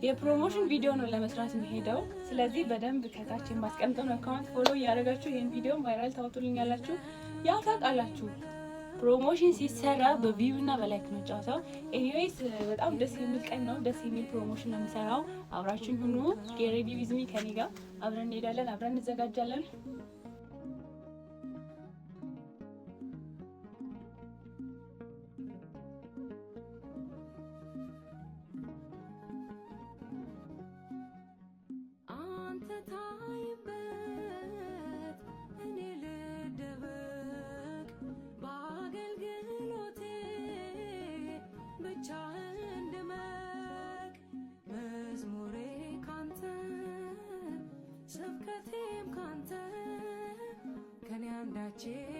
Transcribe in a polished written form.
የፕሮሞሽን ቪዲዮ ነው ለመስራት የሚሄደው። ስለዚህ በደንብ ከታች የማስቀምጠውን አካውንት ፎሎ እያደረጋችሁ ይሄን ቪዲዮ ቫይራል ታውጡልኛላችሁ። ያው ታውቃላችሁ ፕሮሞሽን ሲሰራ በቪው እና በላይክ ነው ጫወታው። ኤኒዌይስ በጣም ደስ የሚል ቀን ነው፣ ደስ የሚል ፕሮሞሽን ነው የምሰራው። አብራችሁን ሁኑ። ጌት ሬዲ ዊዝ ሚ፣ ከኔ ጋር አብረን እንሄዳለን፣ አብረን እንዘጋጃለን። አንዳችን